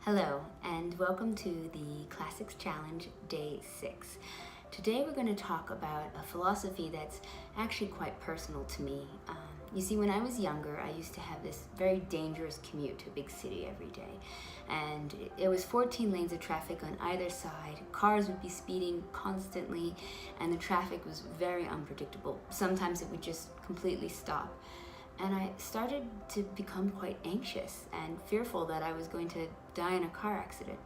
Hello, and welcome to the Classics Challenge Day 6. Today we're going to talk about a philosophy that's actually quite personal to me. You see, when I was younger, I used to have this very dangerous commute to a big city every day. And it was 14 lanes of traffic on either side. Cars would be speeding constantly, and the traffic was very unpredictable. Sometimes it would just completely stop. And I started to become quite anxious and fearful that I was going to die in a car accident.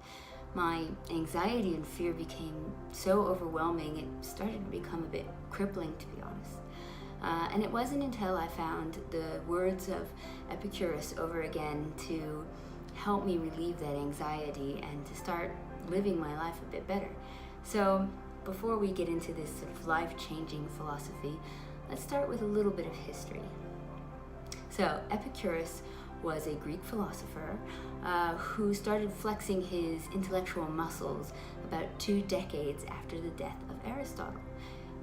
My anxiety and fear became so overwhelming, it started to become a bit crippling, to be honest. And it wasn't until I found the words of Epicurus over again to help me relieve that anxiety and to start living my life a bit better. So before we get into this sort of life-changing philosophy, let's start with a little bit of history. So Epicurus was a Greek philosopher who started flexing his intellectual muscles about 2 decades after the death of Aristotle.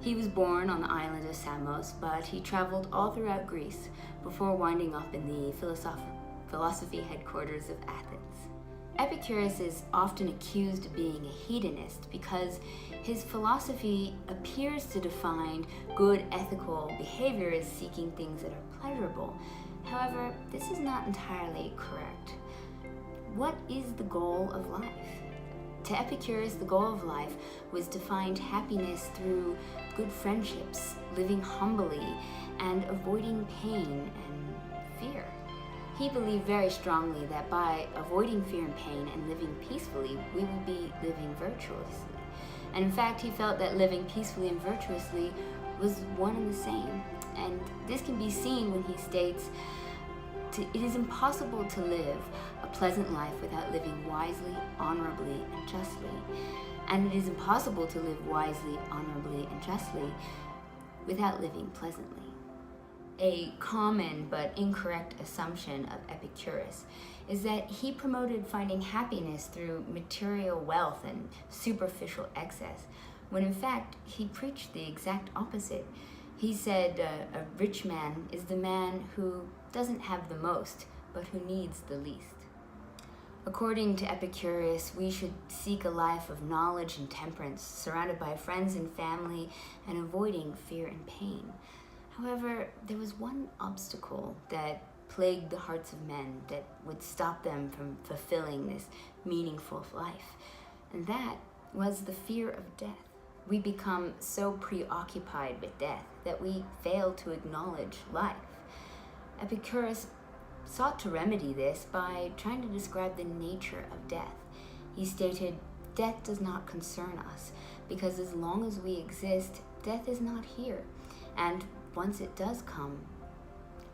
He was born on the island of Samos, but he traveled all throughout Greece before winding up in the philosophy headquarters of Athens. Epicurus is often accused of being a hedonist because his philosophy appears to define good ethical behavior as seeking things that are pleasurable. However, this is not entirely correct. What is the goal of life? To Epicurus, the goal of life was to find happiness through good friendships, living humbly, and avoiding pain and fear. He believed very strongly that by avoiding fear and pain and living peacefully, we would be living virtuously. And in fact, he felt that living peacefully and virtuously was one and the same. And this can be seen when he states, "It is impossible to live a pleasant life without living wisely, honorably, and justly. And it is impossible to live wisely, honorably, and justly without living pleasantly." A common but incorrect assumption of Epicurus is that he promoted finding happiness through material wealth and superficial excess, when in fact he preached the exact opposite. He said a rich man is the man who doesn't have the most, but who needs the least. According to Epicurus, we should seek a life of knowledge and temperance, surrounded by friends and family, and avoiding fear and pain. However, there was one obstacle that plagued the hearts of men that would stop them from fulfilling this meaningful life, and that was the fear of death. We become so preoccupied with death that we fail to acknowledge life. Epicurus sought to remedy this by trying to describe the nature of death. He stated, "Death does not concern us, because as long as we exist, death is not here. And once it does come,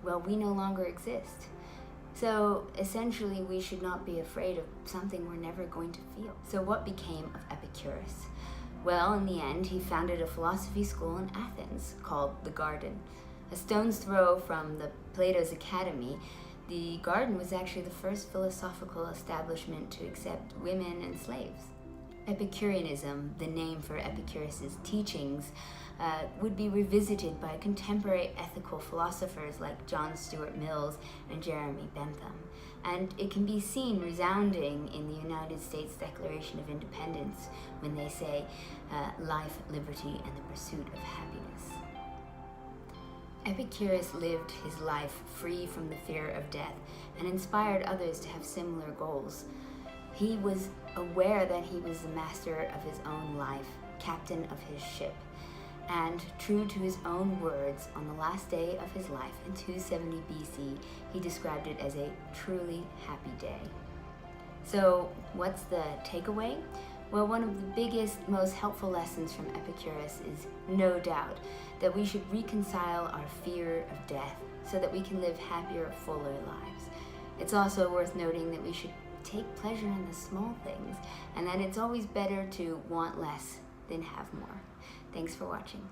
well, we no longer exist. So essentially, we should not be afraid of something we're never going to feel." So what became of Epicurus? Well, in the end, he founded a philosophy school in Athens called the Garden. A stone's throw from the Plato's Academy, the Garden was actually the first philosophical establishment to accept women and slaves. Epicureanism, the name for Epicurus's teachings, would be revisited by contemporary ethical philosophers like John Stuart Mills and Jeremy Bentham. And it can be seen resounding in the United States Declaration of Independence when they say, life, liberty, and the pursuit of happiness. Epicurus lived his life free from the fear of death and inspired others to have similar goals. He was aware that he was the master of his own life, captain of his ship, and true to his own words, on the last day of his life in 270 BC, he described it as a truly happy day. So what's the takeaway? Well, one of the biggest, most helpful lessons from Epicurus is no doubt that we should reconcile our fear of death so that we can live happier, fuller lives. It's also worth noting that we should take pleasure in the small things, and that it's always better to want less than have more. Thanks for watching.